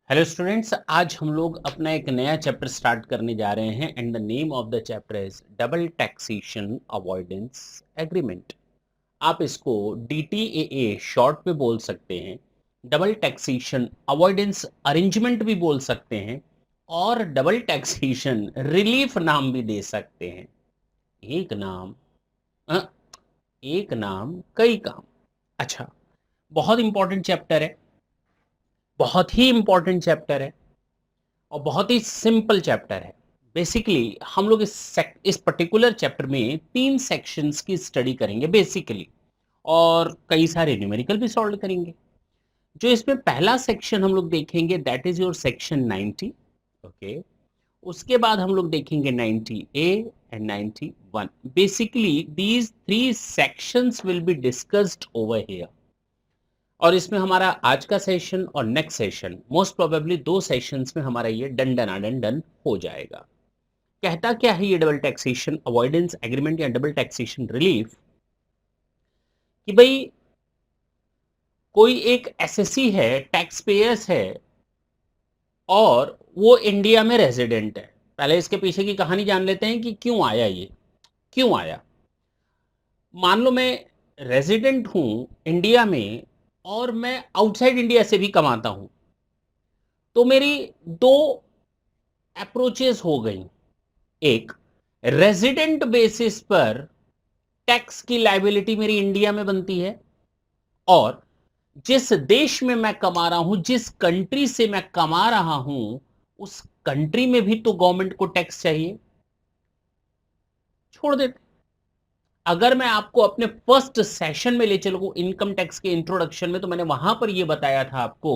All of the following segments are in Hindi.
हेलो स्टूडेंट्स, आज हम लोग अपना एक नया चैप्टर स्टार्ट करने जा रहे हैं and the name of the chapter is double taxation avoidance agreement. आप इसको डीटीएए शॉर्ट में बोल सकते हैं, डबल टैक्सेशन अवॉइडेंस अरेंजमेंट भी बोल सकते हैं और डबल टैक्सेशन रिलीफ नाम भी दे सकते हैं। एक नाम अ, एक नाम कई काम। अच्छा, बहुत इंपॉर्टेंट चैप्टर है, बहुत ही इंपॉर्टेंट चैप्टर है और बहुत ही सिंपल चैप्टर है। बेसिकली हम लोग इस पर्टिकुलर चैप्टर में 3 सेक्शंस की स्टडी करेंगे बेसिकली, और कई सारे न्यूमेरिकल भी सॉल्व करेंगे। जो इसमें पहला सेक्शन हम लोग देखेंगे that is your section 90। Okay, उसके बाद हम लोग देखेंगे 90 A and 91। Basically these 3 sections will be discussed over here. और इसमें हमारा आज का सेशन और next session most probably 2 sessions में हमारा ये डन हो जाएगा। कहता क्या है ये डबल टैक्सेशन अवॉइडेंस एग्रीमेंट या डबल टैक्सेशन रिलीफ? कि भाई कोई एक एसएससी है, टैक्स पेयर्स है और वो इंडिया में रेजिडेंट है। पहले इसके पीछे की कहानी जान लेते हैं कि क्यों आया ये, क्यों आया। मान लो मैं रेजिडेंट हूं इंडिया में और मैं आउटसाइड इंडिया से भी कमाता हूं, तो मेरी दो अप्रोचेस हो गई। एक, रेजिडेंट बेसिस पर टैक्स की लाइबिलिटी मेरी इंडिया में बनती है, और जिस देश में मैं कमा रहा हूं, जिस कंट्री से मैं कमा रहा हूं, उस कंट्री में भी तो गवर्नमेंट को टैक्स चाहिए। छोड़ देते। अगर मैं आपको अपने फर्स्ट सेशन में ले चलूं इनकम टैक्स के इंट्रोडक्शन में, तो मैंने वहां पर यह बताया था आपको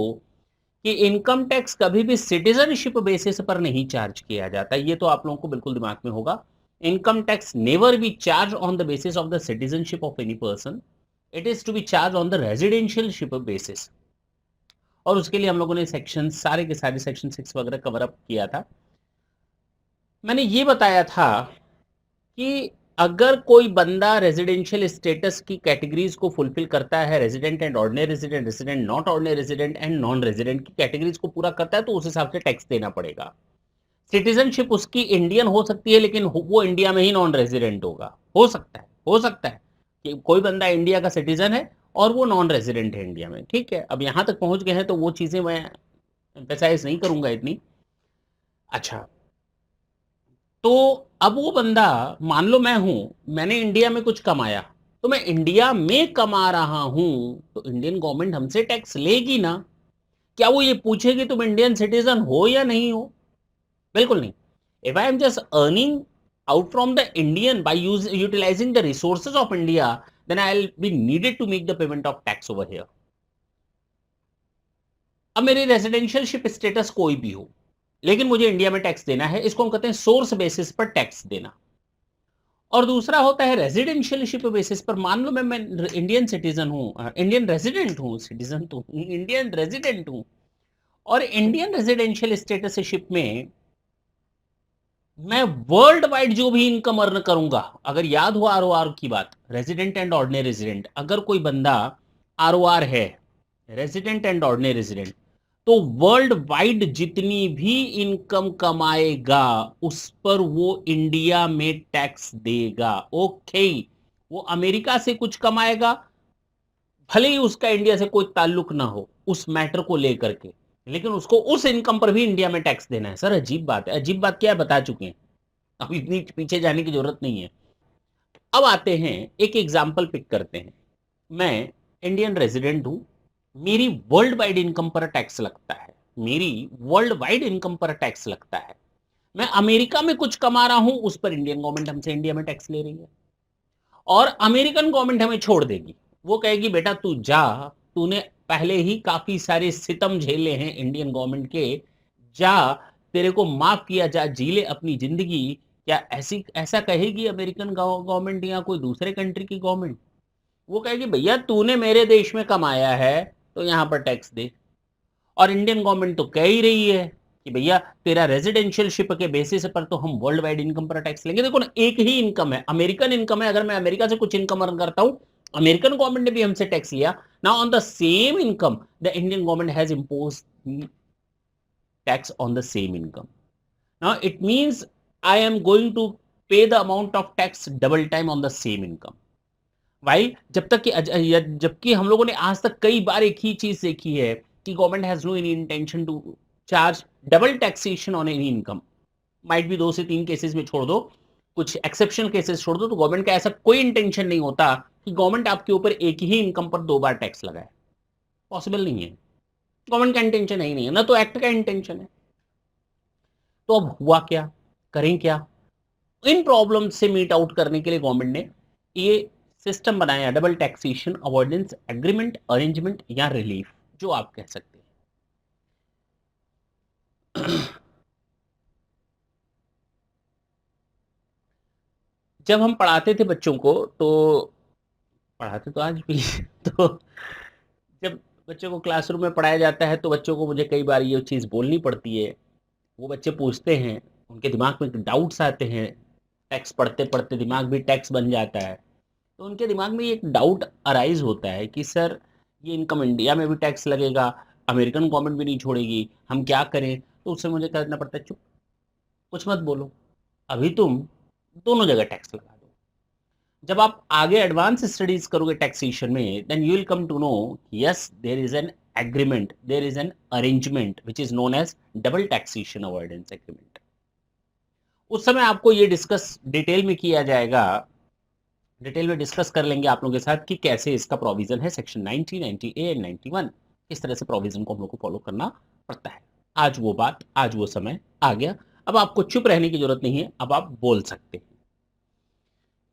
कि इनकम टैक्स कभी भी सिटीजनशिप बेसिस पर नहीं चार्ज किया जाता। ये तो आप लोगों को बिल्कुल दिमाग में होगा। Income tax never be charge on the basis of the citizenship of any person, it is to be charge on the residentialship basis. और उसके लिए हम लोगों ने सेक्शन सारे के सारे सेक्शन 6 वगैरह कवर अप किया था। मैंने ये बताया था कि अगर कोई बंदा रेजिडेंशियल स्टेटस की कैटेगरीज को फुलफिल करता है, resident and ordinary resident, resident not ordinary resident and non resident की कैटेगरीज को पूरा करता है, तो उस हिसाब से टैक्स देना पड़ेगा। सिटीजनशिप उसकी इंडियन हो सकती है, लेकिन वो इंडिया में ही नॉन रेजिडेंट होगा। हो सकता है कि कोई बंदा इंडिया का सिटीजन है और वो नॉन रेजिडेंट है इंडिया में। ठीक है, अब यहां तक पहुंच गए हैं तो वो चीजें मैं एम्फेसाइज नहीं करूंगा इतनी। अच्छा, तो अब वो बंदा, मान लो मैं हूं, मैंने इंडिया में कुछ कमाया, तो मैं इंडिया में कमा रहा हूं, तो इंडियन गवर्नमेंट हमसे टैक्स लेगी ना। क्या वो ये पूछेगी तुम इंडियन सिटीजन हो या नहीं हो? बिल्कुल नहीं। If I am just earning out from the Indian by utilizing the resources of India, then I'll be needed to make the payment of tax over here. अब मेरी रेजिडेंशियलशिप स्टेटस कोई भी हो, लेकिन मुझे इंडिया में टैक्स देना है, इसको हम कहते हैं सोर्स बेसिस पर टैक्स देना। और दूसरा होता है रेजिडेंशियलशिप बेसिस पर। मान लो मैं इंडियन सिटीजन हूं, इंडियन रेजिडेंट हूं, सिटीजन तो इंडियन रेजिडेंट हूं, और इंडियन रेजिडेंशियल स्टेटसशिप में मैं वर्ल्ड वाइड जो भी इनकम अर्न करूंगा, अगर याद हो आरओआर की बात, रेजिडेंट एंड ऑर्डिनरी रेजिडेंट, अगर कोई बंदा आरओआर है, रेजिडेंट एंड ऑर्डिनरी रेजिडेंट, तो वर्ल्ड वाइड जितनी भी इनकम कमाएगा उस पर वो इंडिया में टैक्स देगा। ओके, वो अमेरिका से कुछ कमाएगा, भले ही उसका इंडिया से कोई ताल्लुक ना हो उस मैटर को लेकर के, लेकिन उसको उस इनकम पर भी इंडिया में टैक्स देना है। सर अजीब बात है। अजीब बात क्या है बता चुके हैं, अब इतनी पीछे जाने की जरूरत नहीं है। अब आते हैं, एक एग्जांपल पिक करते हैं। मैं इंडियन रेजिडेंट हूं, मेरी वर्ल्ड वाइड इनकम पर टैक्स लगता है, मेरी वर्ल्ड वाइड इनकम पर टैक्स लगता है। मैं अमेरिका में कुछ कमा रहा हूं, उस पर इंडियन गवर्नमेंट हमसे इंडिया में टैक्स ले रही है, और अमेरिकन गवर्नमेंट हमें छोड़ देगी। वो कहेगी बेटा तू जा, तूने पहले ही काफी सारे सितम झेले हैं इंडियन गवर्नमेंट के, जा, तेरे को माफ किया जा, जी ले अपनी जिंदगी। क्या ऐसी ऐसा कहेगी अमेरिकन गवर्नमेंट या कोई दूसरे कंट्री की गवर्नमेंट? वो कहेगी भैया तूने मेरे देश में कमाया है तो यहां पर टैक्स दे। और इंडियन गवर्नमेंट तो कह ही रही है कि भैया तेरा रेजिडेंशियलशिप के बेसिस पर तो हम वर्ल्ड वाइड इनकम पर टैक्स लेंगे। देखो ना, एक ही इनकम है, अमेरिकन इनकम है, अगर मैं अमेरिका से कुछ इनकम अर्न करता हूं, अमेरिकन गवर्नमेंट ने भी हमसे टैक्स लिया। Now on the same income the Indian government has impose tax on the same income. Now it means I am going to pay the amount of tax double time on the same income. While जबकि हम लोगों ने आज तक कई बार एक ही चीज देखी है कि government has no any intention to charge double taxation on any income. Might be 2 से 3 केसेस में छोड़ दो, कुछ एक्सेप्शनल केसेस छोड़ दो, तो गवर्नमेंट का ऐसा कोई इंटेंशन नहीं होता कि गवर्नमेंट आपके ऊपर एक ही इनकम पर 2 बार टैक्स लगाए. पॉसिबल नहीं है. गवर्नमेंट का इंटेंशन ही नहीं है, ना तो एक्ट का इंटेंशन है. तो अब हुआ क्या, करें क्या? इन प्रॉब्लम से मीट आउट करने के लिए गवर्नमेंट ने ये सिस्टम बनाया, double taxation avoidance agreement, arrangement या रिलीफ, जो आप कह सकते हैं. जब हम पढ़ाते थे बच्चों को, तो पढ़ाते तो आज भी तो जब बच्चों को क्लासरूम में पढ़ाया जाता है तो बच्चों को मुझे कई बार ये चीज़ बोलनी पड़ती है. वो बच्चे पूछते हैं, उनके दिमाग में डाउट्स आते हैं, टैक्स पढ़ते पढ़ते दिमाग भी टैक्स बन जाता है. तो उनके दिमाग में एक डाउट अराइज होता है कि सर ये इनकम इंडिया में भी टैक्स लगेगा, अमेरिकन गवर्नमेंट भी नहीं छोड़ेगी, हम क्या करें? तो उससे मुझे कहना पड़ता है चुप, कुछ मत बोलो, अभी तुम दोनों जगह टैक्स लगा दो. जब आप आगे एडवांस स्टडीज करोगे टैक्सेशन में, then you will come to know yes there is an agreement, there is an arrangement which is known as double taxation avoidance agreement. उस समय आपको ये डिस्कस डिटेल में किया जाएगा, डिटेल में डिस्कस कर लेंगे आप लोगों के साथ कि कैसे इसका प्रोविजन है सेक्शन 90, 90A एंड 91, किस तरह से प्रोविजन को हम लोग को फॉलो करना पड़ता है. आज वो बात, आज वो समय आ गया. अब आपको चुप रहने की जरूरत नहीं है, अब आप बोल सकते हैं.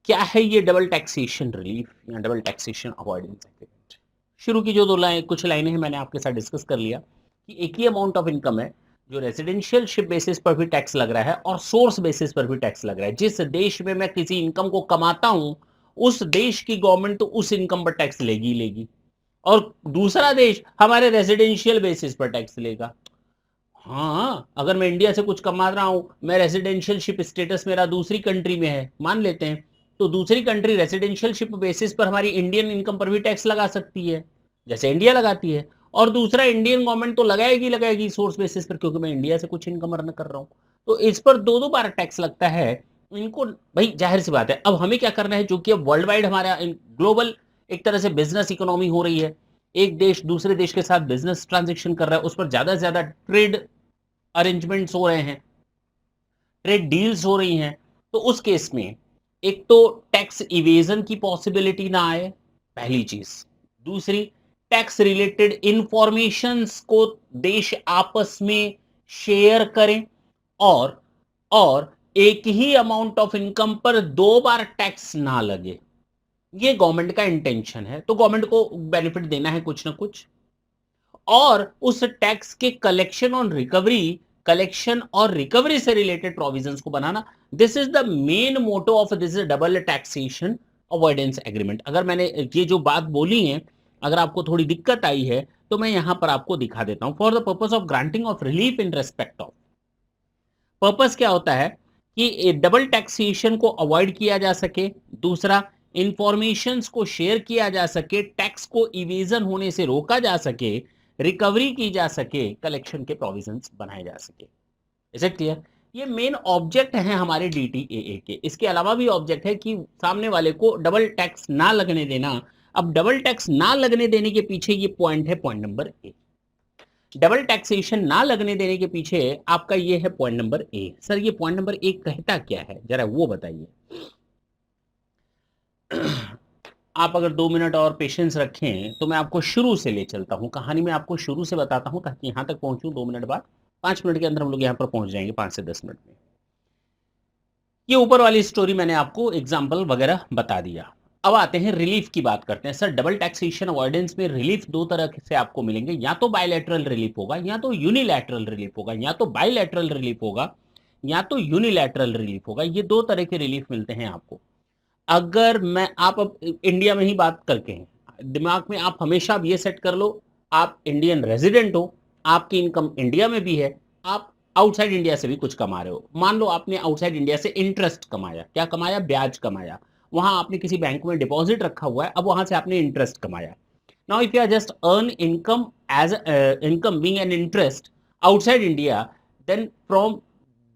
क्या है ये डबल टैक्सेशन रिलीफ या डबल टैक्सेशन अवॉइडेंस एग्रीमेंट? शुरू की जो कुछ लाइनें हैं मैंने आपके साथ डिस्कस कर लिया कि एक ही अमाउंट ऑफ इनकम है जो रेजिडेंशियल शिप बेसिस पर भी टैक्स लग रहा है और सोर्स बेसिस पर भी टैक्स लग रहा है. जिस देश में मैं किसी इनकम को कमाता हूं, उस देश की गवर्नमेंट तो उस इनकम पर टैक्स लेगी ही लेगी, और दूसरा देश हमारे रेजिडेंशियल बेसिस पर टैक्स लेगा. हाँ, अगर मैं इंडिया से कुछ कमा रहा हूं, मैं रेजिडेंशियल शिप स्टेटस मेरा दूसरी कंट्री में है मान लेते हैं, तो दूसरी कंट्री रेजिडेंशियल शिप बेसिस पर हमारी इंडियन इनकम पर भी टैक्स लगा सकती है, जैसे इंडिया लगाती है. और दूसरा इंडियन गवर्नमेंट तो लगाएगी लगाएगी सोर्स बेसिस पर, क्योंकि मैं इंडिया से कुछ इनकम अर्न कर रहा हूं. तो इस पर दो दो बार टैक्स लगता है इनको. भाई जाहिर सी बात है, अब हमें क्या करना है, जो कि अब वर्ल्ड वाइड हमारा ग्लोबल एक तरह से बिजनेस इकोनॉमी हो रही है, एक देश दूसरे देश के साथ बिजनेस ट्रांजेक्शन कर रहा है, उस पर ज्यादा से ज्यादा ट्रेड अरेंजमेंट्स हो रहे हैं, ट्रेड डील्स हो रही हैं. तो उस केस में एक तो टैक्स इवेजन की पॉसिबिलिटी ना आए, पहली चीज. दूसरी, टैक्स रिलेटेड इंफॉर्मेशंस को देश आपस में शेयर करें, और एक ही अमाउंट ऑफ इनकम पर 2 बार टैक्स ना लगे. ये गवर्नमेंट का इंटेंशन है. तो गवर्नमेंट को बेनिफिट देना है कुछ ना कुछ, और उस टैक्स के कलेक्शन और रिकवरी से रिलेटेड प्रोविजंस को बनाना. This is the main motto of this double taxation avoidance agreement. अगर मैंने ये जो बात बोली है, अगर आपको थोड़ी दिक्कत आई है तो मैं यहां पर आपको दिखा देता हूं. For the purpose of granting of relief in respect of, purpose क्या होता है कि डबल टैक्सेशन को अवॉइड किया जा सके, दूसरा इंफॉर्मेशंस को शेयर किया जा सके, टैक्स को इवेजन होने से रोका जा सके, रिकवरी की जा सके, कलेक्शन के प्रोविजंस बनाए जा सके. Is it clear? ये मेन ऑब्जेक्ट है हमारे डीटीएए के. इसके अलावा भी ऑब्जेक्ट है कि सामने वाले को डबल टैक्स ना लगने देना. अब डबल टैक्स ना लगने देने के पीछे ये पॉइंट है, point number A. Double taxation ना लगने देने के पीछे आपका ये है पॉइंट नंबर ए. सर ये पॉइंट नंबर ए कहता क्या है, जरा वो बताइए. आप अगर 2 मिनट और पेशेंस रखें तो मैं आपको शुरू से ले चलता हूं, कहानी में आपको शुरू से बताता हूं, ताकि यहां तक पहुंचूं 2 मिनट बाद. 5 मिनट के अंदर हम लोग यहां पर पहुंच जाएंगे, 5 से 10 मिनट में. ये ऊपर वाली स्टोरी मैंने आपको एग्जाम्पल वगैरह बता दिया. अब आते हैं रिलीफ की बात करते हैं. सर डबल टैक्सेशन अवॉइडेंस में रिलीफ 2 तरह से आपको मिलेंगे, या तो बायलैटरल रिलीफ होगा, या तो यूनिलैटरल रिलीफ होगा, या तो बायलैटरल रिलीफ होगा, या तो यूनिलैटरल रिलीफ होगा. ये 2 तरह के रिलीफ मिलते हैं आपको. अगर मैं आप अब इंडिया में ही बात करके हैं, दिमाग में आप हमेशा अब ये सेट कर लो, आप इंडियन रेजिडेंट हो, आपकी इनकम इंडिया में भी है, आप आउटसाइड इंडिया से भी कुछ कमा रहे हो. मान लो आपने आउटसाइड इंडिया से इंटरेस्ट कमाया, क्या कमाया, ब्याज कमाया. वहां आपने किसी बैंक में डिपॉजिट रखा हुआ है, अब वहां से आपने इंटरेस्ट कमाया. Now if you are just earn income as income being an interest, outside India, then from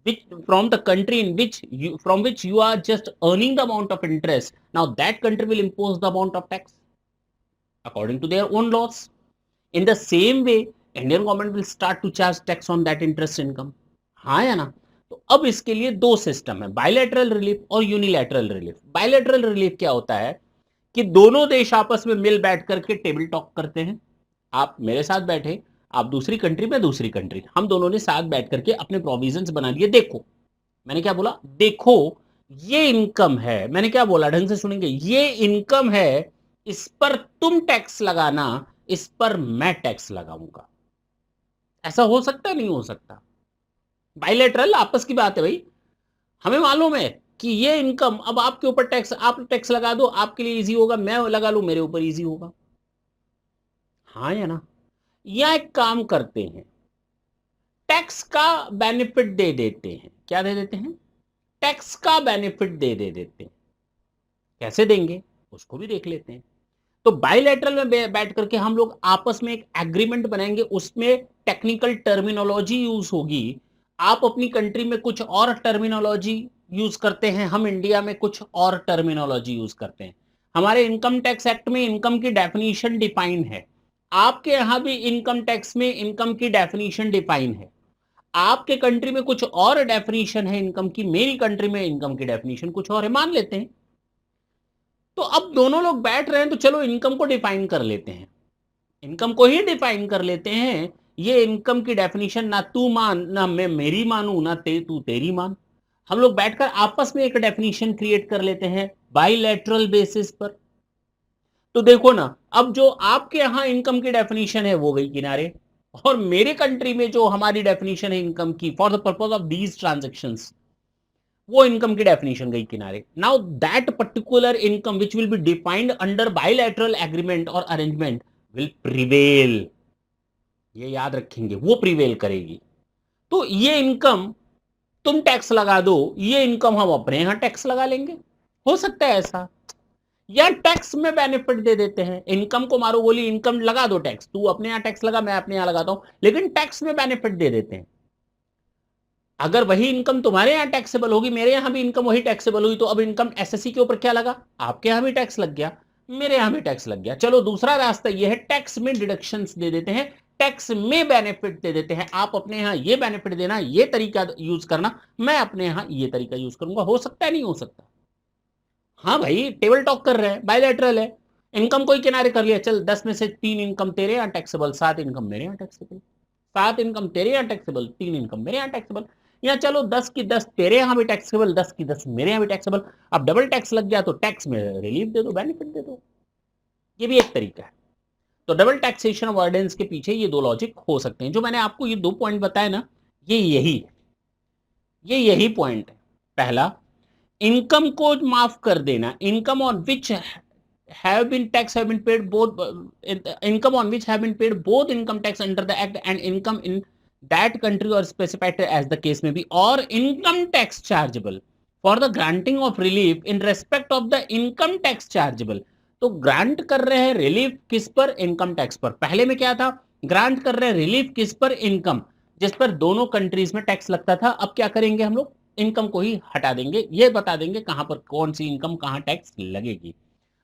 the country in which you are just earning the amount of interest, now that country will impose the amount of tax according to their own laws. In the same way, Indian government will start to charge tax on that interest income. हाँ या ना? तो अब इसके लिए दो सिस्टम है, बायलैटरल रिलीफ और यूनिलैटरल रिलीफ। बायलैटरल रिलीफ क्या होता है कि दोनों देश आपस में मिल बैठ करके टेबल टॉक करते हैं। आप मेरे साथ बैठे, आप दूसरी कंट्री में दूसरी कंट्री, हम दोनों ने साथ बैठ करके अपने प्रोविजंस बना लिए। देखो, मैंने क्या बोला? देखो, ये इनकम है। मैंने क्या बोला? ढंग से सुनेंगे। ये इनकम है, इस पर तुम टैक्स लगाना, इस पर मैं टैक्स लगाऊंगा। ऐसा हो सकता है? नहीं हो सकता। बायलैटरल आपस की बात है भाई। हमें मालूम है कि ये इनकम, अब आपके ऊपर टैक्स, आप टैक्स लगा दो, आपके लिए इजी होगा, मैं लगा लूं, मेरे ऊपर इजी होगा। हाँ या ना? या एक काम करते हैं, टैक्स का बेनिफिट दे देते हैं। क्या दे देते हैं? टैक्स का बेनिफिट दे देते हैं। कैसे देंगे उसको भी देख लेते हैं। तो बायलैटरल में बैठ करके हम लोग आपस में एक एग्रीमेंट बनाएंगे, उसमें टेक्निकल टर्मिनोलॉजी यूज होगी। आप अपनी कंट्री में कुछ और टर्मिनोलॉजी यूज करते हैं, हम इंडिया में कुछ और टर्मिनोलॉजी यूज करते हैं। हमारे इनकम टैक्स एक्ट में इनकम की डेफिनेशन डिफाइन है, आपके यहां भी इनकम टैक्स में इनकम की डेफिनेशन डिफाइन है। आपके कंट्री में कुछ और डेफिनेशन है इनकम की, मेरी कंट्री में इनकम की डेफिनेशन कुछ और है, मान लेते हैं। तो अब दोनों लोग बैठ रहे हैं, तो चलो इनकम को डिफाइन कर लेते हैं, इनकम को ही डिफाइन कर लेते हैं। ये इनकम की डेफिनेशन ना तू मान, ना मैं मेरी मानू, ना तू तेरी मान। हम लोग बैठकर आपस में एक डेफिनेशन क्रिएट कर लेते हैं बाइलैटरल बेसिस पर। तो देखो ना, अब जो आपके यहां इनकम की डेफिनेशन है वो गई किनारे, और मेरे कंट्री में जो हमारी डेफिनेशन है इनकम की for the purpose of these transactions, वो इनकम की डेफिनेशन गई किनारे। Now that particular income which will be defined under bilateral agreement और अरेंजमेंट विल प्रिवेल। ये याद रखेंगे, वो प्रिवेल करेगी। तो ये इनकम तुम टैक्स लगा दो, ये इनकम हम अपने यहां टैक्स लगा लेंगे। हो सकता है ऐसा, या टैक्स में बेनिफिट दे देते हैं। इनकम को मारो गोली, इनकम लगा दो टैक्स, तू अपने यहां टैक्स लगा, मैं अपने यहां लगाता हूं, लेकिन टैक्स में बेनिफिट दे देते हैं। अगर वही इनकम तुम्हारे यहां टैक्सेबल होगी, मेरे यहां भी इनकम वही टैक्सेबल हुई, तो अब इनकम एसएससी के ऊपर क्या लगा? आपके यहां भी टैक्स लग गया, मेरे यहां भी टैक्स लग गया। चलो दूसरा रास्ता ये है, टैक्स में डिडक्शंस दे देते हैं, टैक्स में बेनिफिट दे देते हैं। आप अपने यहां ये बेनिफिट देना, ये तरीका यूज करना, मैं अपने यहां ये तरीका यूज करूंगा। हो सकता है? नहीं हो सकता? हाँ भाई, टेबल टॉक कर रहे हैं, बायलैटरल है। इनकम कोई किनारे कर लिया, चल 10 में से 3 इनकम तेरे यहां टैक्सेबल, 7 इनकम मेरे यहां टैक्सेबल, 7 इनकम तेरे यहां टैक्सेबल, 3 इनकम मेरे यहां टैक्सेबल, या चलो 10 की 10 तेरे यहां भी टैक्सेबल, 10 की 10 मेरे यहां भी टैक्सेबल। अब डबल टैक्स लग गया तो टैक्स में रिलीफ दे दो, बेनिफिट दे दो। ये भी एक तरीका है। तो डबल टैक्सेशन अवॉइडेंस के पीछे ये दो लॉजिक हो सकते हैं। जो मैंने आपको ये 2 पॉइंट बताए ना, ये यही पॉइंट है। पहला, इनकम को माफ कर देना, income on which have been tax have been paid both income on which have been paid both income tax under the act and income in that country or specified as the case may be, or income tax chargeable for the granting of relief in respect of the income tax chargeable। तो ग्रांट कर रहे हैं रिलीफ किस पर? इनकम टैक्स पर। पहले में क्या था? ग्रांट कर रहे हैं रिलीफ किस पर? इनकम, जिस पर दोनों कंट्रीज में टैक्स लगता था। अब क्या करेंगे हम लोग? इनकम को ही हटा देंगे, ये बता देंगे कहां पर कौन सी इनकम कहां टैक्स लगेगी।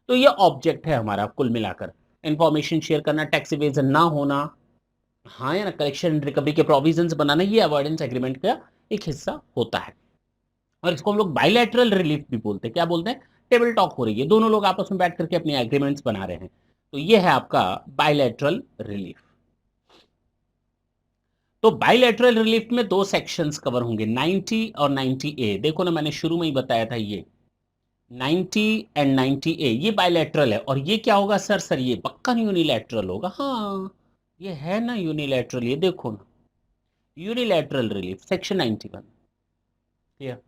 तो ये ऑब्जेक्ट है हमारा कुल मिलाकर, इंफॉर्मेशन शेयर करना, टैक्स इवेजन ना होना, हाँ या ना, कलेक्शन एंड रिकवरी के प्रोविजंस बनाना, ये अवॉइडेंस एग्रीमेंट का एक हिस्सा होता है। और इसको हम लोग बायलैटरल रिलीफ भी बोलते हैं। क्या बोलते हैं? टेबल टॉक हो रही है, दोनों लोग आपस में बैठ करके अपने एग्रीमेंट्स बना रहे हैं। तो ये है आपका बायलैटरल रिलीफ। तो बायलैटरल रिलीफ में 2 सेक्शंस कवर होंगे, 90 और 90A। देखो ना, मैंने शुरू में ही बताया था, ये 90 एंड 90A ये बायलैटरल है। और ये क्या होगा सर? ये पक्का यूनिलैटरल होगा। हाँ, ये है ना यूनिलैटरल, ये देखो ना, यूनिलैटरल रिलीफ सेक्शन 91। ठीक।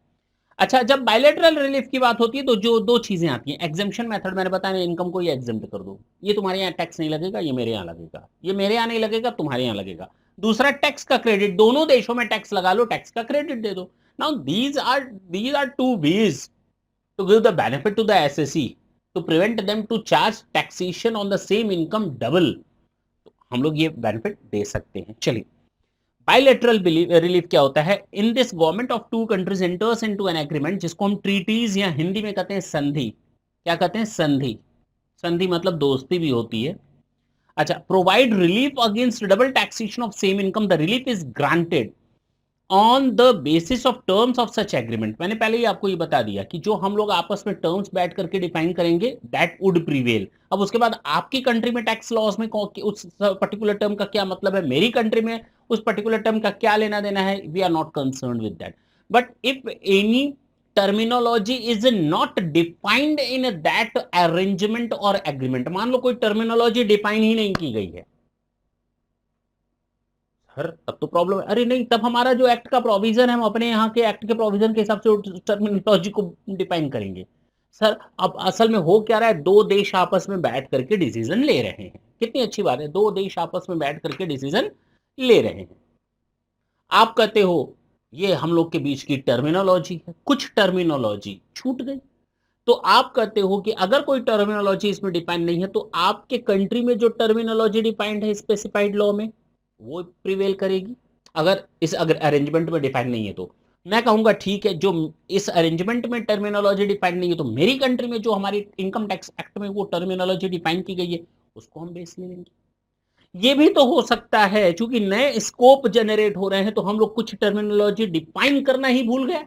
अच्छा, जब बायलैटरल रिलीफ की बात होती है तो जो 2 चीजें आती हैं, एग्जेम्पशन मेथड मैंने बताया, इनकम को ये एग्जेम्प्ट कर दो, ये तुम्हारे यहाँ टैक्स नहीं लगेगा, ये मेरे यहाँ लगेगा, ये मेरे यहाँ नहीं लगेगा, तुम्हारे यहाँ लगेगा। दूसरा, टैक्स का क्रेडिट, दोनों देशों में टैक्स लगा लो, टैक्स का क्रेडिट दे दो। Now these are 2 ways to give the benefit to the SSE to prevent them to charge taxation on the same income double। तो हम लोग ये बेनिफिट दे सकते हैं। चलिए, बायलैटरल रिलीफ क्या होता है? In this government of two countries enters into an agreement, जिसको हम ट्रीटीज या हिंदी में कहते हैं संधि। क्या कहते हैं? संधि। संधि मतलब दोस्ती भी होती है। अच्छा, provide relief against double taxation of same income, the relief is granted on the basis of terms of such agreement. मैंने पहले ही आपको ये बता दिया कि जो हम लोग आपस में टर्म्स बैठ करके डिफाइन करेंगे दैट वुड प्रीवेल। अब उसके बाद आपकी कंट्री में टैक्स लॉज में उस पर्टिकुलर टर्म का क्या मतलब है, मेरी कंट्री में उस पर्टिकुलर टर्म का क्या लेना देना है, we are not concern with that. But if any terminology is not defined in that arrangement और एग्रीमेंट, मान लो कोई टर्मिनोलॉजी डिफाइन ही नहीं की गई है सर, तब तो प्रॉब्लम है। अरे नहीं, तब हमारा जो एक्ट का प्रोविजन है हम अपने यहाँ के एक्ट के प्रोविजन के हिसाब से टर्मिनोलॉजी को डिफाइन करेंगे। सर अब असल में हो क्या रहा है, दो देश आपस में बैठ करके डिसीजन ले रहे हैं। कितनी अच्छी बात है, दो देश आपस में बैठ करके डिसीजन ले रहे हैं। आप कहते हो ये हम लोग के बीच की टर्मिनोलॉजी है, कुछ टर्मिनोलॉजी छूट गई। तो आप कहते हो कि अगर कोई टर्मिनोलॉजी इसमें डिफाइन नहीं है तो आपके कंट्री में जो टर्मिनोलॉजी डिफाइंड है स्पेसिफाइड लॉ में वो प्रिवेल करेगी। अगर अरेंजमेंट में डिफाइन नहीं है तो मैं कहूंगा ठीक है, जो इस अरेंजमेंट में टर्मिनोलॉजी डिफाइन नहीं है तो मेरी कंट्री में जो हमारी इनकम टैक्स एक्ट में वो टर्मिनोलॉजी डिफाइन की गई है उसको हम बेस ले लेंगे। ये भी तो हो सकता है, क्योंकि नए स्कोप जनरेट हो रहे हैं तो हम लोग कुछ टर्मिनोलॉजी डिफाइन करना ही भूल गए।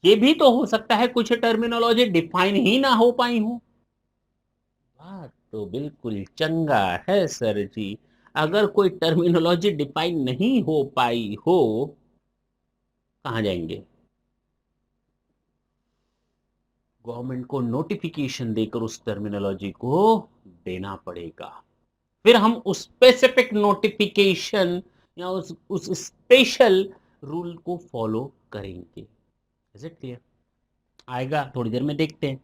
ये भी तो हो सकता है कुछ टर्मिनोलॉजी डिफाइन ही ना हो पाई हो। बात तो बिल्कुल चंगा है सर जी। अगर कोई टर्मिनोलॉजी डिफाइन नहीं हो पाई हो, कहां जाएंगे? गवर्नमेंट को नोटिफिकेशन देकर उस टर्मिनोलॉजी को देना पड़ेगा। फिर हम उस स्पेसिफिक नोटिफिकेशन या उस स्पेशल रूल को फॉलो करेंगे। Is it clear? आएगा थोड़ी देर में, देखते हैं।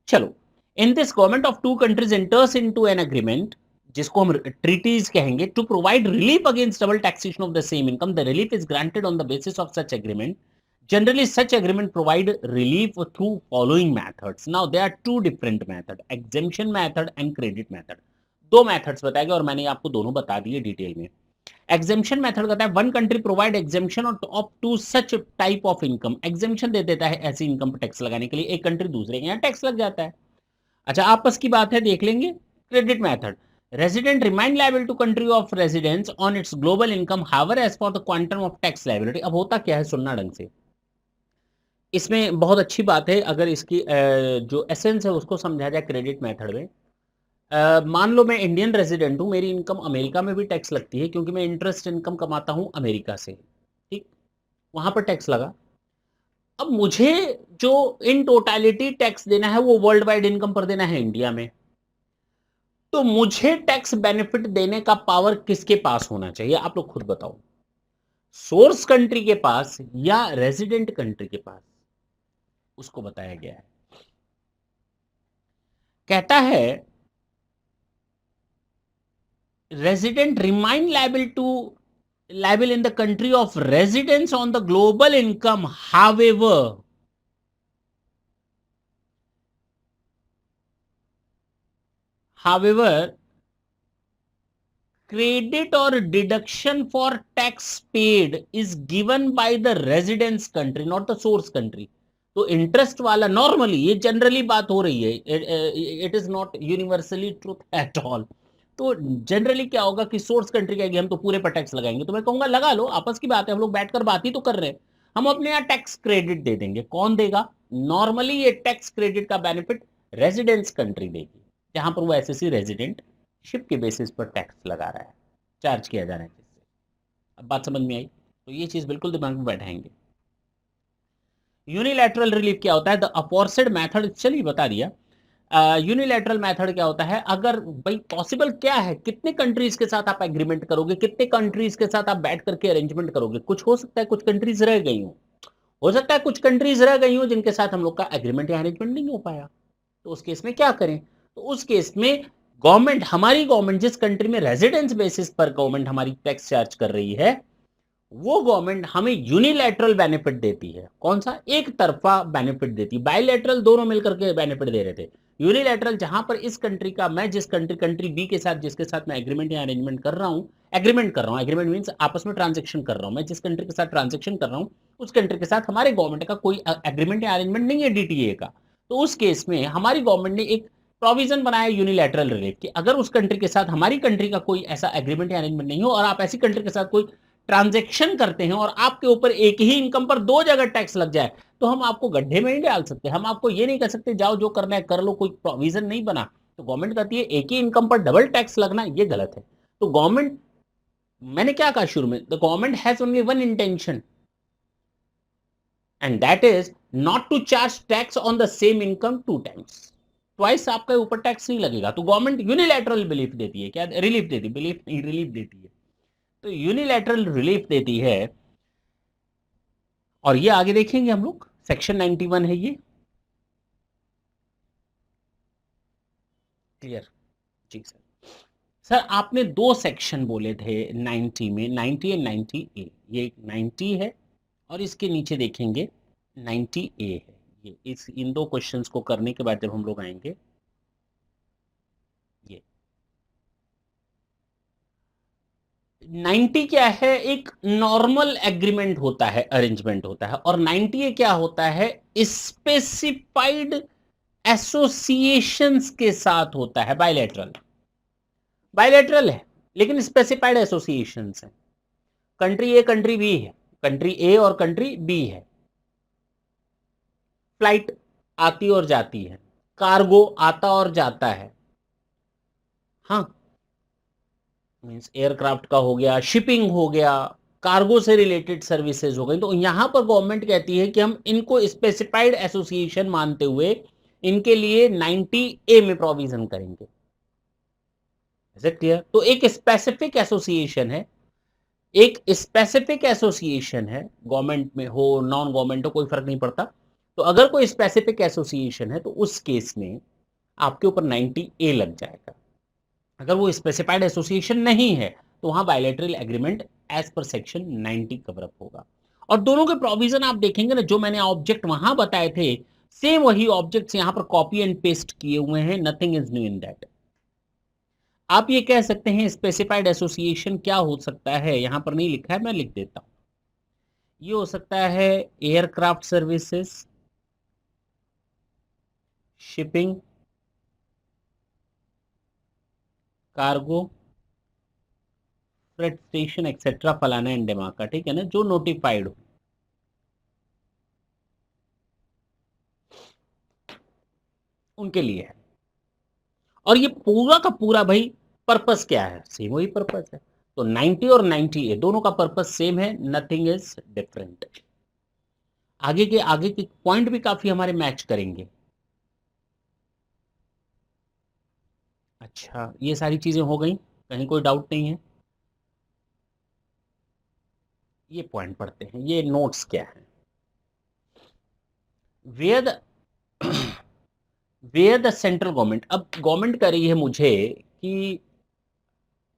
चलो, in this government of two countries enters into an agreement, जिसको हम ट्रीटीज कहेंगे, to provide relief against double taxation of the same income, the relief is granted on the basis of such agreement. Generally, such agreement provide relief through following methods. Now, there are two different method: exemption method and credit method. दो methods बताए गए और मैंने आपको दोनों बता दिए डिटेल में। एग्जेम्पशन मेथड कहता है one country provide exemption of to such type of income, exemption दे देता है ऐसी इनकम पर टैक्स लगाने के लिए, एक कंट्री दूसरे के यहाँ टैक्स लग जाता है। अच्छा, आपस की बात है, देख लेंगे। Credit method, resident remain liable to country of residence on its global income however as for the quantum of tax liability. अब होता क्या है, सुनना ढंग से। इसमें बहुत अच्छी बात है, अगर इसकी जो एसेंस है उसको समझा जाए क्रेडिट मेथड में। मान लो मैं इंडियन रेजिडेंट हूँ, मेरी इनकम अमेरिका में भी टैक्स लगती है क्योंकि मैं इंटरेस्ट इनकम कमाता हूँ अमेरिका से, ठीक, वहां पर टैक्स लगा। अब मुझे जो इन टोटालिटी टैक्स देना है वो वर्ल्ड वाइड इनकम पर देना है इंडिया में। तो मुझे टैक्स बेनिफिट देने का पावर किसके पास होना चाहिए, आप लोग खुद बताओ। सोर्स कंट्री के पास या रेजिडेंट कंट्री के पास? उसको बताया गया है, कहता है resident remain liable in the country of residence on the global income, however credit or deduction for tax paid is given by the residence country, not the source country. तो इंटरेस्ट वाला नॉर्मली, ये जनरली बात हो रही है, it is not universally truth at all. तो जनरली क्या होगा कि सोर्स कंट्री कहेगी हम तो पूरे पर टैक्स लगाएंगे, तो मैं कहूंगा लगा लो, आपस की बात है, हम लोग बैठकर बात ही तो कर रहे हैं, हम अपने यहाँ टैक्स क्रेडिट दे देंगे। कौन देगा? नॉर्मली ये टैक्स क्रेडिट का बेनिफिट रेजिडेंस कंट्री देगी, जहां पर वो एसएससी रेजिडेंट शिप के बेसिस पर टैक्स लगा रहा है, चार्ज किया जा रहा है जिससे। अब बात समझ में आई? तो ये चीज बिल्कुल दिमाग में बैठाएंगे। यूनिलैटरल रिलीफ क्या होता है? द अफोर्सेड मेथड, चलिए बता दिया। यूनिलैटरल मेथड क्या होता है? अगर भाई पॉसिबल क्या है, कितने कंट्रीज के साथ आप एग्रीमेंट करोगे, कितने कंट्रीज के साथ आप बैठ करके अरेंजमेंट करोगे? कुछ हो सकता है कुछ कंट्रीज रह गई हो सकता है कुछ कंट्रीज रह गई हो जिनके साथ हम लोग का एग्रीमेंट या अरेंजमेंट नहीं हो पाया। तो उस केस में क्या करें? तो उस केस में गवर्नमेंट, हमारी गवर्नमेंट जिस कंट्री में रेजिडेंस बेसिस पर गवर्नमेंट हमारी टैक्स चार्ज कर रही है, वो गवर्नमेंट हमें यूनिलैटरल बेनिफिट देती है। कौन सा? एक तरफा बेनिफिट देती है। बायलैटरल दोनों मिलकर के बेनिफिट दे रहे थे, यूनिलैटरल जहां पर इस कंट्री का, मैं जिस कंट्री बी के साथ, जिसके साथ मैं एग्रीमेंट या अरेंजमेंट कर रहा हूँ, एग्रीमेंट मीन्स आपस में ट्रांजेक्शन कर रहा हूँ, मैं जिस कंट्री के साथ ट्रांजेक्शन कर रहा हूँ उस कंट्री के साथ हमारे गवर्नमेंट का कोई एग्रीमेंट या अरेंजमेंट नहीं है डीटीए का, तो उस केस में हमारी गवर्नमेंट ने एक प्रोविजन बनाया यूनिलैटरल रिलीफ कि अगर उस कंट्री के साथ हमारी कंट्री का कोई ऐसा एग्रीमेंट या अरेंजमेंट नहीं हो और आप ऐसी कंट्री के साथ कोई ट्रांजेक्शन करते हैं और आपके ऊपर एक ही इनकम पर दो जगह टैक्स लग जाए, तो हम आपको गड्ढे में नहीं डाल सकते, हम आपको ये नहीं कह सकते जाओ जो करना है कर लो, कोई प्रोविजन नहीं बना। तो गवर्नमेंट कहती है एक ही इनकम पर डबल टैक्स लगना ये गलत है। तो गवर्नमेंट, मैंने क्या कहा शुरू में, the government has only one intention and that is not to charge tax on the same income two times. Twice आपके ऊपर टैक्स नहीं लगेगा। तो गवर्नमेंट यूनिलैटरल बिलीफ देती है, क्या रिलीफ देती है, बिलीफ नहीं रिलीफ देती है, तो यूनिलैटरल रिलीफ देती है। और ये आगे देखेंगे हम लोग, सेक्शन 91 है ये, क्लियर जी सर। सर आपने दो सेक्शन बोले थे 90 में, 90 एंड 90A, ये 90 है और इसके नीचे देखेंगे 90A है। ये इस इन दो क्वेश्चंस को करने के बाद जब हम लोग आएंगे, ये 90 क्या है, एक नॉर्मल एग्रीमेंट होता है, अरेंजमेंट होता है, और 90A क्या होता है, स्पेसिफाइड एसोसिएशंस के साथ होता है, बायलैटरल, बायलैटरल है लेकिन स्पेसिफाइड एसोसिएशंस है। कंट्री ए कंट्री बी है, कंट्री ए और कंट्री बी है, फ्लाइट आती और जाती है, कार्गो आता और जाता है, हाँ मींस एयरक्राफ्ट का हो गया, शिपिंग हो गया, कार्गो से रिलेटेड सर्विसेज हो गई। तो यहां पर गवर्नमेंट कहती है कि हम इनको स्पेसिफाइड एसोसिएशन मानते हुए इनके लिए 90A में प्रोविजन करेंगे। क्लियर? तो एक स्पेसिफिक एसोसिएशन है, एक स्पेसिफिक एसोसिएशन है, गवर्नमेंट में हो नॉन गवर्नमेंट हो कोई फर्क नहीं पड़ता। तो अगर कोई स्पेसिफिक एसोसिएशन है तो उस केस में आपके ऊपर 90A लग जाएगा। अगर वो स्पेसिफाइड एसोसिएशन नहीं है तो वहां bilateral agreement as per section 90 cover up होगा। और दोनों के प्रोविजन आप देखेंगे ना, जो मैंने ऑब्जेक्ट वहां बताए थे सेम वही ऑब्जेक्ट्स यहां पर कॉपी एंड पेस्ट किए हुए हैं, nothing is new in that. आप ये कह सकते हैं स्पेसिफाइड एसोसिएशन क्या हो सकता है, यहां पर नहीं लिखा है, मैं लिख देता हूं। ये हो सकता है aircraft services, shipping, cargo, freight station etcetera, फलाना एंड डेमाका, ठीक है ना, जो नोटिफाइड हो उनके लिए है। और ये पूरा का पूरा भाई पर्पस क्या है, सेम वही पर्पस है। तो 90 और 90A दोनों का पर्पस सेम है, नथिंग इज डिफरेंट। आगे के पॉइंट भी काफी हमारे मैच करेंगे। अच्छा, ये सारी चीजें हो गई, कहीं कोई डाउट नहीं है? ये पॉइंट पढ़ते हैं, ये नोट्स क्या है। Where the where the central government, अब गवर्नमेंट कर रही है मुझे कि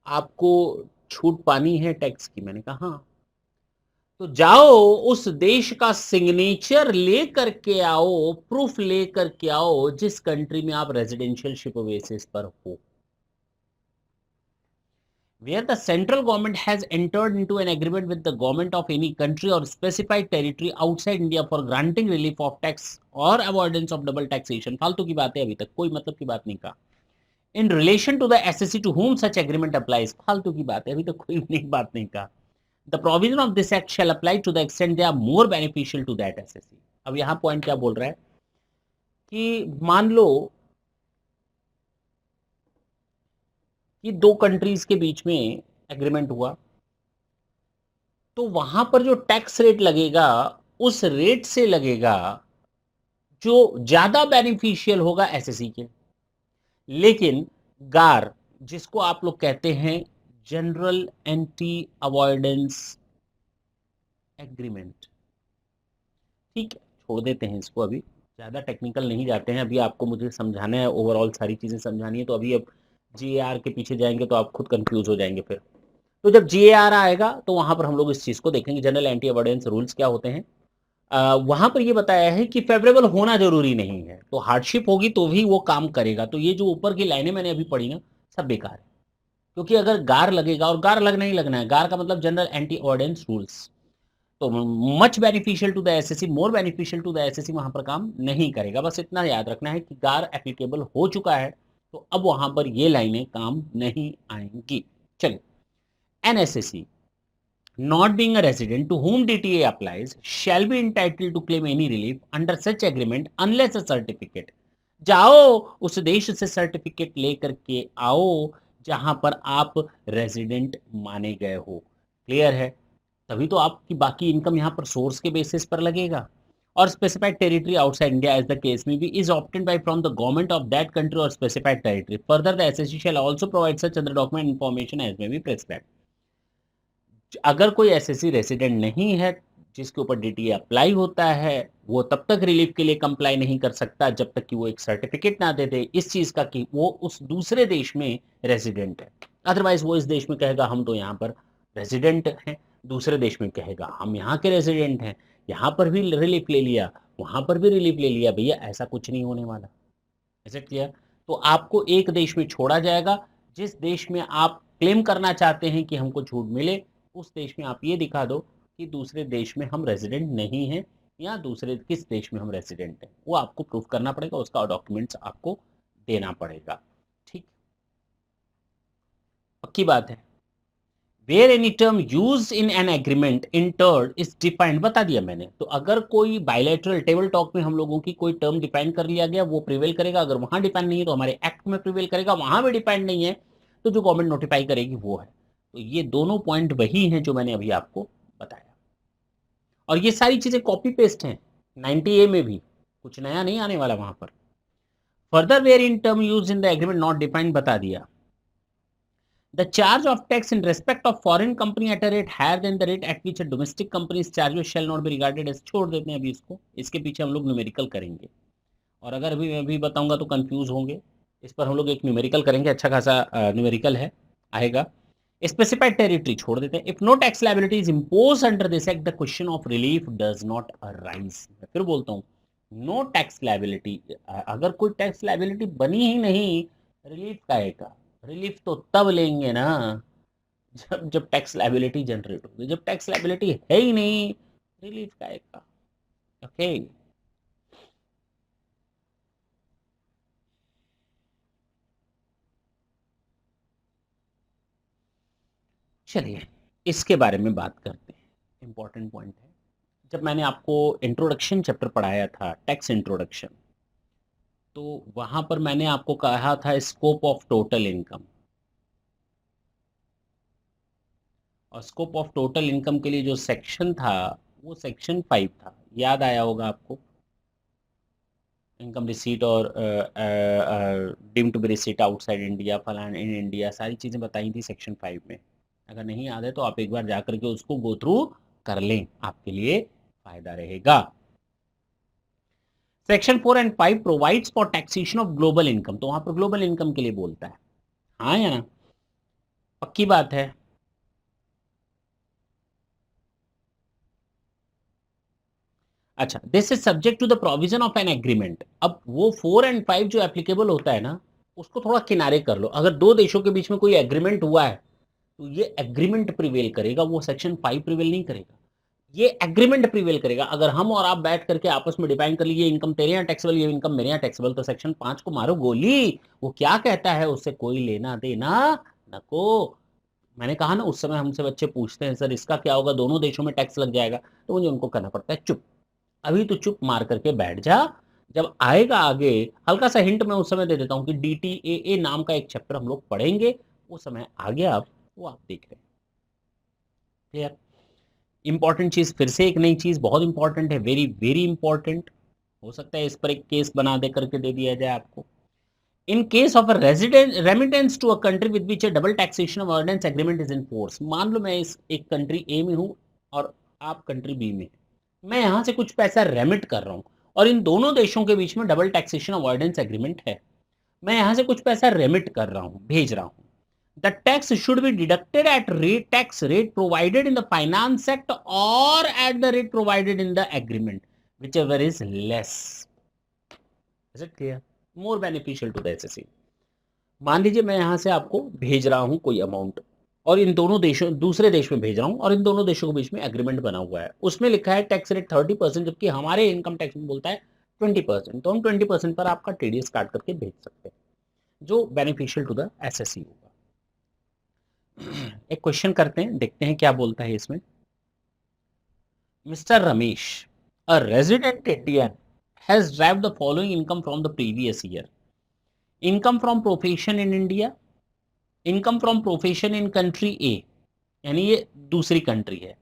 आपको छूट पानी है टैक्स की, मैंने कहा हाँ, तो जाओ उस देश का सिग्नेचर ले करके आओ, प्रूफ ले करके आओ जिस कंट्री में आप रेजिडेंशियलशिप बेसिस पर हो। Where the central government has entered into an agreement with the government of any country or specified territory outside India for granting relief of tax or avoidance of double taxation, फालतू की बात है, अभी तक कोई मतलब की बात नहीं कहा। In relation to the SSC to whom such agreement applies, फालतू की बात है, अभी तक कोई नहीं बात नहीं कहा। The provision of this act shall apply to the extent they are more beneficial to that SSC। अब यहाँ पॉइंट क्या बोल रहा है कि मान लो कि दो कंट्रीज के बीच में एग्रीमेंट हुआ, तो वहां पर जो टैक्स रेट लगेगा उस रेट से लगेगा जो ज्यादा बेनिफिशियल होगा एसएससी के। लेकिन गार, जिसको आप लोग कहते हैं जनरल एंटी अवॉइडेंस एग्रीमेंट, ठीक है छोड़ देते हैं इसको, अभी ज्यादा टेक्निकल नहीं जाते हैं, अभी आपको मुझे समझाना है, ओवरऑल सारी चीजें समझानी है, तो अभी अब जीएआर के पीछे जाएंगे तो आप खुद कंफ्यूज हो जाएंगे फिर। तो जब जीएआर आएगा तो वहां पर हम लोग इस चीज को देखेंगे, जनरल एंटी अवॉइडेंस रूल्स क्या होते हैं, वहाँ पर ये बताया है कि फेवरेबल होना ज़रूरी नहीं है, तो हार्डशिप होगी तो भी वो काम करेगा। तो ये जो ऊपर की लाइनें मैंने अभी पढ़ी ना, सब बेकार है। क्योंकि अगर गार लगेगा और गार लगना ही लगना है, गार का मतलब जनरल एंटी ऑर्डिनेंस रूल्स। तो much beneficial to the SSC, more beneficial to the SSC वहाँ पर काम नहीं करेगा। बस इतना याद रखना है कि गार एप्लीकेबल हो चुका है, तो अब वहाँ पर ये लाइनें काम नहीं आएँगी। चलिए, an SSC not being a resident to whom DTA applies shall be entitled to claim any relief under such agreement unless a certificate। जाओ उस देश से सर्टिफिकेट लेकर के आओ जहां पर आप रेजिडेंट माने गए हो। क्लियर है? तभी तो आपकी बाकी इनकम यहाँ पर सोर्स के बेसिस पर लगेगा। और specified territory outside India as the case में B is opted by from the government of that country और specified territory. Further the SSC shall also provide such other document information as में बी प्रेस्क्राइब्ड। अगर कोई एसएससी रेसिडेंट नहीं है जिसके ऊपर डीटीए अप्लाई होता है, वो तब तक रिलीफ के लिए कंप्लाई नहीं कर सकता जब तक कि वो एक सर्टिफिकेट ना दे दे इस चीज़ का कि वो उस दूसरे देश में रेसिडेंट है। अदरवाइज़ वो इस देश में कहेगा हम तो यहाँ पर रेसिडेंट हैं, दूसरे देश में कहेगा हम यहाँ के रेसिडेंट हैं, यहाँ पर भी रिलीफ ले लिया, वहाँ पर भी रिलीफ ले लिया। भैया ऐसा कुछ नहीं होने वाला। Is it clear? तो आपको एक देश में छोड़ा जाएगा, जिस देश में आप क्लेम करना चाहते हैं कि हमको छूट मिले, उस देश में आप ये दिखा दो कि दूसरे देश में हम रेज़िडेंट नहीं हैं या दूसरे किस देश में हम रेज़िडेंट हैं। वो आपको प्रूफ़ करना पड़ेगा, उसका डॉक्यूमेंट्स आपको देना पड़ेगा। ठीक? पक्की बात है। Where any term used in an agreement entered is defined, बता दिया मैंने। तो अगर कोई बायलैटरल टेबल टॉक में हम लोगों की कोई टर्म डिफाइन कर लिया गया, वो प्रिवेल करेगा। अगर वहां डिफाइन नहीं है तो हमारे एक्ट में प्रिवेल करेगा, वहां भी डिफाइंड नहीं है तो जो गवर्नमेंट नोटिफाई करेगी वो है। तो ये दोनों पॉइंट वही हैं जो मैंने अभी आपको बताया, और ये सारी चीजें कॉपी पेस्ट हैं 90A में भी, कुछ नया नहीं आने वाला वहां पर। Further where in term use in the agreement not defined, बता दिया। The charge of tax in respect of foreign company at a rate higher than the rate at which a domestic company's charges shall not be regarded as, छोड़ देते हैं अभी इसको, इसके पीछे हम लोग न्यूमेरिकल करेंगे। और अगर अभी मैं भी बताऊंगा तो कंफ्यूज होंगे। इस पर हम लोग एक न्यूमेरिकल करेंगे, अच्छा खासा न्यूमेरिकल है, आएगा। स्पेसिफाइड टेरिटरी छोड़ देते हैं। If no tax liability is impose under this act the question of relief does not arise. मैं फिर बोलता हूँ, नो टैक्स लायबिलिटी, अगर कोई टैक्स लायबिलिटी बनी ही नहीं, रिलीफ का का रिलीफ तो तब लेंगे ना जब टैक्स लायबिलिटी जनरेट होगी। जब टैक्स लायबिलिटी है ही नहीं, रिलीफ का का। ओके, चलिए इसके बारे में बात करते हैं। इंपॉर्टेंट पॉइंट है, जब मैंने आपको इंट्रोडक्शन चैप्टर पढ़ाया था, टैक्स इंट्रोडक्शन, तो वहां पर मैंने आपको कहा था स्कोप ऑफ टोटल इनकम। और स्कोप ऑफ टोटल इनकम के लिए जो सेक्शन था वो सेक्शन 5 था, याद आया होगा आपको। इनकम रिसीट और deem to be receipt outside India, फलान इन इंडिया, सारी चीज़ें बताई थी सेक्शन 5 में। अगर नहीं याद है तो आप एक बार जा करके उसको गो थ्रू कर लें, आपके लिए फायदा रहेगा। Section 4 and 5 provides for taxation of global income, तो वहां पर ग्लोबल इनकम के लिए बोलता है। हाँ या ना? पक्की बात है। अच्छा, this is subject to the provision of an agreement. अब वो 4 एंड 5 जो एप्लीकेबल होता है ना, उसको थोड़ा किनारे कर लो। अगर दो देशों के बीच में कोई एग्रीमेंट हुआ है तो ये एग्रीमेंट प्रिवेल करेगा, वो सेक्शन 5 प्रिवेल नहीं करेगा। ये एग्रीमेंट प्रिवेल करेगा। अगर हम और आप बैठ करके आपस में डिफाइन कर लिए इनकम तेरे यहाँ टैक्सेबल, ये इनकम मेरे यहाँ टैक्सेबल, तो सेक्शन 5 को मारो गोली। वो क्या कहता है उससे कोई लेना देना नको। मैंने कहा ना, उस समय हमसे बच्चे पूछते हैं सर इसका क्या होगा, दोनों देशों में टैक्स लग जाएगा। तो मुझे उनको कहना पड़ता है चुप, अभी तो चुप मार करके बैठ जा। जब आएगा आगे, हल्का सा हिंट मैं उस समय दे देता हूँ कि डीटीएए नाम का एक चैप्टर हम लोग पढ़ेंगे, उस समय आ गया। आप वो आप देख रहे हैं। क्लियर? इंपॉर्टेंट चीज, फिर से एक नई चीज बहुत इंपॉर्टेंट है, वेरी वेरी इंपॉर्टेंट। हो सकता है इस पर एक केस बना दे करके दे दिया जाए आपको। In case of a resident remittance to a country with which a double taxation ordinance agreement is in force. मान लो मैं इस एक कंट्री ए में हूँ और आप कंट्री बी में, मैं यहाँ से कुछ पैसा रेमिट कर रहा हूँ और इन दोनों देशों के बीच में डबल टैक्सेशन अवॉइडेंस एग्रीमेंट है। मैं यहाँ से कुछ पैसा रेमिट कर रहा हूँ, भेज रहा हूँ। the tax should be deducted at tax rate provided in the Finance Act or at the rate provided in the agreement, whichever is less. Is it clear? More beneficial to the SSE. मान लीजिए मैं यहाँ से आपको भेज रहा हूँ कोई अमाउंट और इन दोनों देशों दूसरे देश में भेज रहा हूँ और इन दोनों देशों के बीच में एग्रीमेंट बना हुआ है, उसमें लिखा है टैक्स रेट 30%, जबकि हमारे इनकम टैक्स में बोलता है 20%, तो हम 20% पर आपका TDS काट करके भेज सकते हैं, जो बेनिफिशियल टू द SSE होगा। एक क्वेश्चन करते हैं, देखते हैं क्या बोलता है इसमें। Mister Ramesh, a resident Indian has derived the following income from the previous year: income from profession in India, income from profession in country A, यानी ये दूसरी कंट्री है,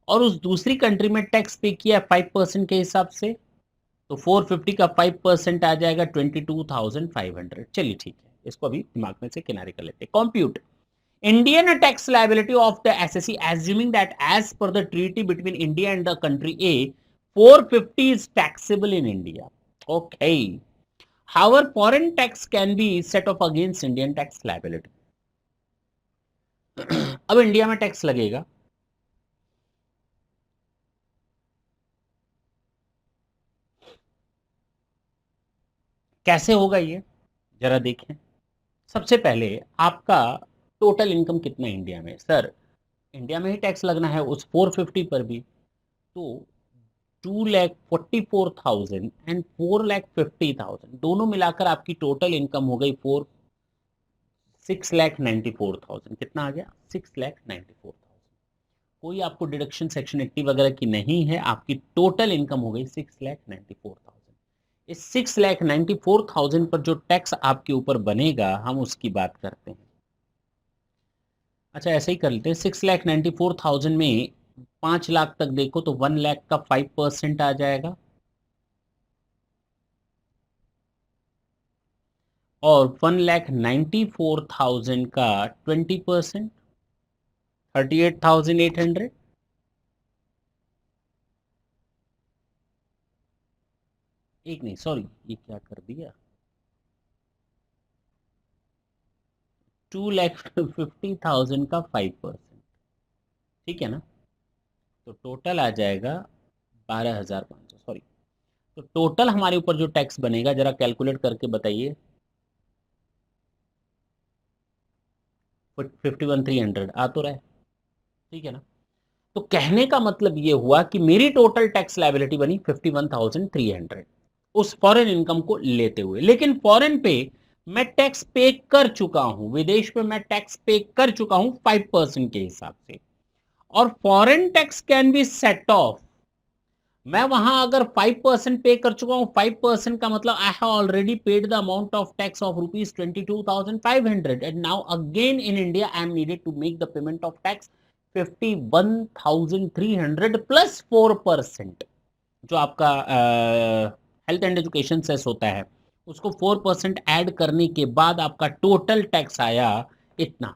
और उस दूसरी कंट्री में टैक्स पे किया 5% के हिसाब से, तो 450 का 5% आ जाएगा 22,500। चलिए ठीक है, इसको अभी दिमाग में से किनारे कर लेते हैं। Compute Indian tax liability of the SSE, assuming that as per the treaty between India and the country A, 450 is taxable in India. Okay. However, foreign tax can be set off against Indian tax liability. अब इंडिया में टैक्स लगेगा, कैसे होगा ये जरा देखें। सबसे पहले आपका टोटल इनकम कितना है इंडिया में? सर इंडिया में ही टैक्स लगना है उस 450 पर भी, तो 2,44,000 एंड 4,50,000 दोनों मिलाकर आपकी टोटल इनकम हो गई 6,94,000। कितना आ गया? 6,94,000। कोई आपको डिडक्शन सेक्शन 80 वगैरह की नहीं है, आपकी टोटल इनकम हो गई 6,94,000। इस 6,94,000 पर जो टैक्स आपके ऊपर बनेगा हम उसकी बात करते हैं। अच्छा ऐसे ही कर लेते हैं, 6,94,000 में 5 लाख तक देखो तो 1 लाख का 5% आ जाएगा, और 1,94,000 का 20% 38,800। एक नहीं, सॉरी, ये क्या कर दिया, 2,50,000 का 5%, ठीक है ना? तो टोटल आ जाएगा 12,500। सॉरी, तो टोटल हमारे ऊपर जो टैक्स बनेगा जरा कैलकुलेट करके बताइए। 51,300 आ तो रहा है, ठीक है ना? तो कहने का मतलब ये हुआ कि मेरी टोटल टैक्स लायबिलिटी बनी 51,300 उस फॉरेन इनकम को लेते हुए, लेकिन फॉरेन पे मैं टैक्स पे कर चुका हूं, विदेश में मैं टैक्स पे कर चुका हूं 5% के हिसाब से, और foreign tax can be set of. मैं वहां अगर 5% पे कर चुका हूं, 5% का मतलब I have already paid the amount of tax of ₹22,500 and now again in India I am needed to make the payment of tax 51,300 plus 4%, जो आपका हेल्थ एंड एजुकेशन सेस होता है, उसको 4% ऐड करने के बाद आपका टोटल टैक्स आया इतना,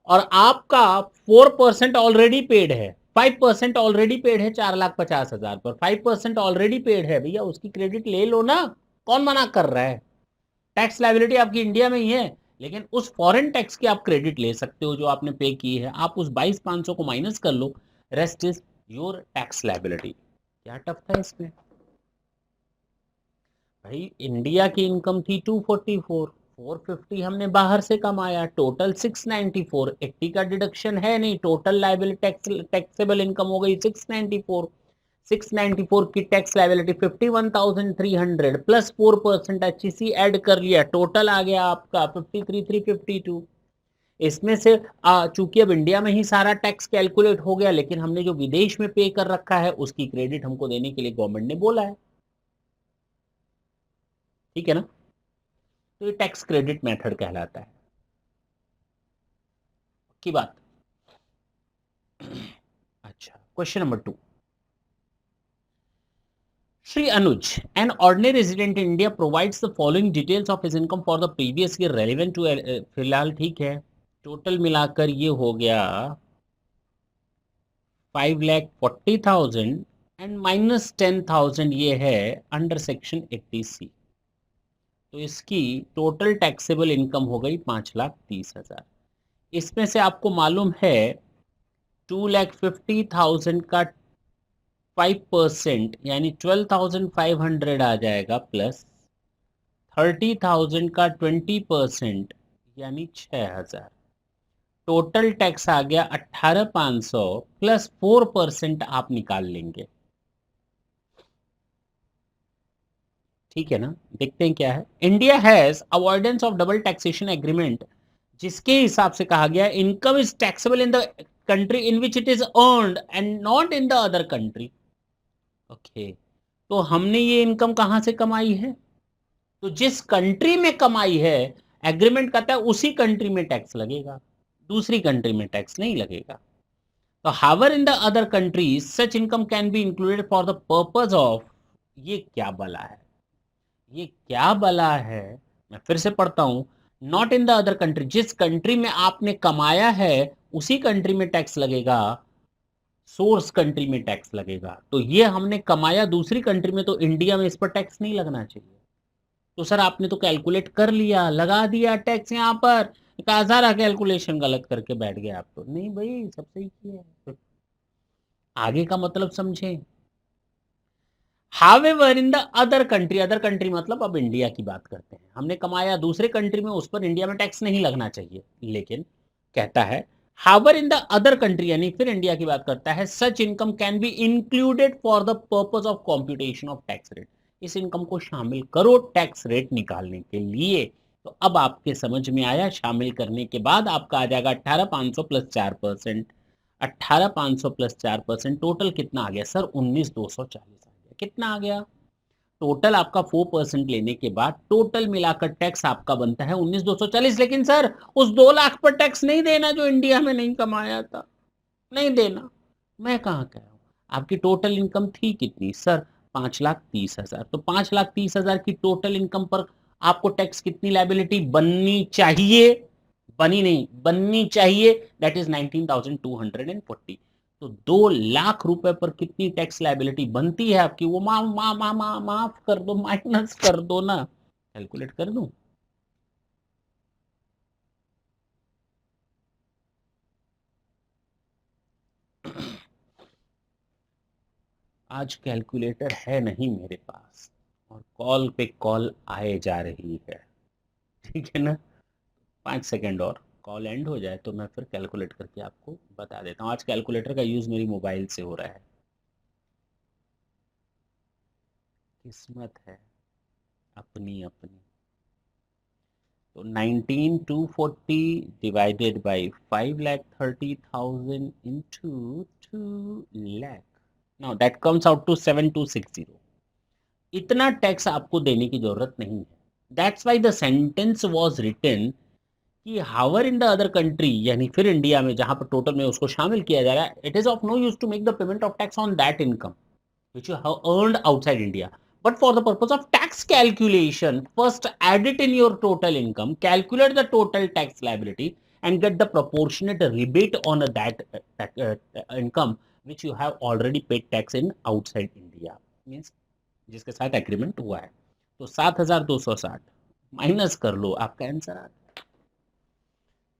और आपका 4% ऑलरेडी पेड है, 5% ऑलरेडी पेड है 4,50,000 पर, 5% ऑलरेडी पेड है भैया, उसकी क्रेडिट ले लो ना, कौन मना कर रहा है? टैक्स लायबिलिटी आपकी इंडिया में ही है, लेकिन उस फॉरेन टैक्स की आप क्रेडिट ले सकते हो जो आपने पे की है, आप उस 22,500 को माइनस कर लो, rest is your tax liability. क्या टफ था इसमें भाई? इंडिया की इनकम थी 244, 450 हमने बाहर से कमाया, टोटल 694, 80 का डिडक्शन है नहीं, टोटल लायबिलिटी टैक्सेबल इनकम हो गई 694, 694 की tax liability 51,300 plus 4% HEC add कर लिया, टोटल आ गया आपका 53,352। इसमें से चूंकि अब इंडिया में ही सारा टैक्स कैलकुलेट हो गया, लेकिन हमने जो विदेश में पे कर रखा है उसकी क्रेडिट हमको देने के लिए गवर्नमेंट ने बोला है, ठीक है ना? तो ये टैक्स क्रेडिट मेथड कहलाता है की बात। अच्छा, question number 2, Shri Anuj, an ordinary resident in India, provides the following details of his income for the previous year relevant to फिलहाल ठीक है, टोटल मिलाकर ये हो गया 5,40,000 एंड माइनस 10,000 ये है अंडर सेक्शन 80C, तो इसकी टोटल टैक्सेबल इनकम हो गई 5,30,000। इसमें से आपको मालूम है 2,50,000 का 5% यानी 12,500 आ जाएगा, प्लस 30,000 का 20% यानी 6,000। टोटल टैक्स आ गया 18,500 प्लस 4% आप निकाल लेंगे। ठीक है ना? देखते हैं क्या है। India has avoidance of double taxation agreement, जिसके हिसाब से कहा गया income is taxable in the country in which it is earned and not in the other country. Okay, तो हमने ये इनकम कहां से कमाई है? तो जिस कंट्री में कमाई है, एग्रीमेंट कहता है उसी कंट्री में टैक्स लगेगा, दूसरी कंट्री में टैक्स नहीं लगेगा। तो however in the other countries such income can be included for the purpose of, ये क्या बला है, ये क्या बला है? मैं फिर से पढ़ता हूं, not in the other country, जिस कंट्री में आपने कमाया है उसी कंट्री में टैक्स लगेगा, सोर्स कंट्री में टैक्स लगेगा। तो ये हमने कमाया दूसरी कंट्री में, तो इंडिया में इस पर टैक्स नहीं लगना चाहिए। तो सर आपने तो कैलकुलेट कर लिया, लगा दिया टैक्स यहां पर, कहा सारा कैलकुलेशन गलत करके बैठ गए आप। तो नहीं भाई, सब सही किया। आगे का मतलब समझें। However in the other country, other country मतलब अब इंडिया की बात करते हैं, हमने कमाया दूसरे कंट्री में, उस पर इंडिया में टैक्स नहीं लगना चाहिए। लेकिन कहता है हावर इन द अदर कंट्री, यानी फिर इंडिया की बात करता है, सच income can be included for the purpose of computation of tax rate, इस इनकम को शामिल करो टैक्स रेट निकालने के लिए। तो अब आपके समझ में आया, शामिल करने के बाद आपका आ जाएगा 18,500 प्लस 4%। 18,500 प्लस 4% टोटल कितना आ गया सर? 19,240 आ गया। कितना आ गया? टोटल आपका 4% लेने के बाद टोटल मिलाकर टैक्स आपका बनता है 19,240। लेकिन सर उस 2 लाख पर टैक्स नहीं देना जो इंडिया में नहीं कमाया था, नहीं देना। मैं कहाँ कह रहा हूँ, आपकी टोटल इनकम थी कितनी सर? 5,30,000। तो 5,30,000 की टोटल इनकम पर आपको टैक्स कितनी लाइबिलिटी बननी चाहिए? बनी नहीं, बननी चाहिए, दैट इज 19,240। तो 2 लाख रुपए पर कितनी टैक्स लाइबिलिटी बनती है आपकी, वो माफ कर दो, माइनस कर दो ना, कैलकुलेट कर दूं। आज कैलकुलेटर है नहीं मेरे पास, और कॉल पे कॉल आए जा रही है। ठीक है ना? 5 सेकंड और कॉल एंड हो जाए तो मैं फिर कैलकुलेट करके आपको बता देता हूँ। आज कैलकुलेटर का यूज़ मेरी मोबाइल से हो रहा है। किस्मत है अपनी अपनी। तो 19,240 divided by 5,30,000 into 2 lakh, now that comes out to 7,260। इतना टैक्स आपको देने की जरूरत नहीं है। That's why the sentence was written कि however in the other country, यानी फिर इंडिया में जहां पर टोटल में उसको शामिल किया जा रहा है, it is of no use to make the payment of tax on that income which you have earned outside India. But for the purpose of tax calculation, first add it in your total income, calculate the total tax liability, and get the proportionate rebate on that income which you have already paid tax in outside India. Means जिसके साथ एग्रीमेंट हुआ है। तो 7,260 माइनस कर लो, आपका आंसर आ गया।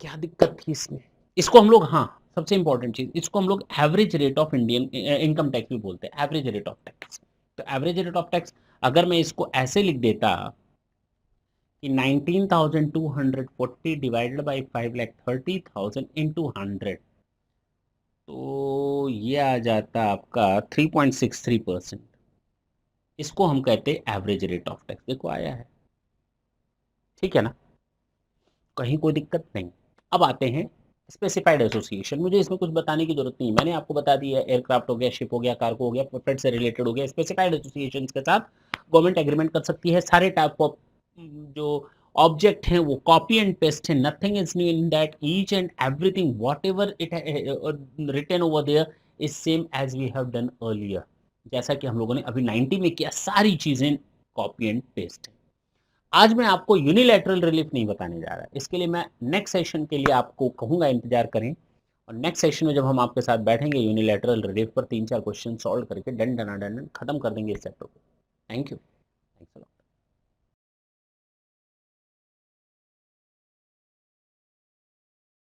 क्या दिक्कत थी इसमें? इसको हम लोग, हाँ सबसे इंपॉर्टेंट चीज, इसको हम लोग average rate of Indian income tax भी बोलते हैं, एवरेज रेट ऑफ टैक्स। तो एवरेज रेट ऑफ टैक्स अगर मैं इसको ऐसे लिख देता कि 19,240 डिवाइडेड बाई 5,30,000 इंटू 100, तो ये आ जाता आपका 3.63%। इसको हम कहते हैं एवरेज रेट ऑफ टैक्स। देखो आया है, ठीक है ना? कहीं कोई दिक्कत नहीं। अब आते हैं स्पेसिफाइड एसोसिएशन। मुझे इसमें कुछ बताने की जरूरत नहीं, मैंने आपको बता दिया, एयरक्राफ्ट हो गया, शिप हो गया, कार्गो हो गया, प्रोफिट से रिलेटेड हो गया। स्पेसिफाइड एसोसिएशन के साथ गवर्नमेंट एग्रीमेंट कर सकती है। सारे टाइप ऑफ जो ऑब्जेक्ट हैं वो कॉपी एंड पेस्ट है, nothing is new in that, each and everything whatever it written over there is same as we have done earlier. जैसा कि हम लोगों ने अभी 90 में किया, सारी चीजें कॉपी एंड पेस्ट है। आज मैं आपको यूनिलैटरल रिलीफ नहीं बताने जा रहा, इसके लिए मैं नेक्स्ट सेशन के लिए आपको कहूंगा इंतजार करें। और नेक्स्ट सेशन में जब हम आपके साथ बैठेंगे यूनिलैटरल रिलीफ पर 3-4 क्वेश्चन सॉल्व करके डन डना डन खत्म कर देंगे इस चैप्टर को। Thank you. Thanks a lot.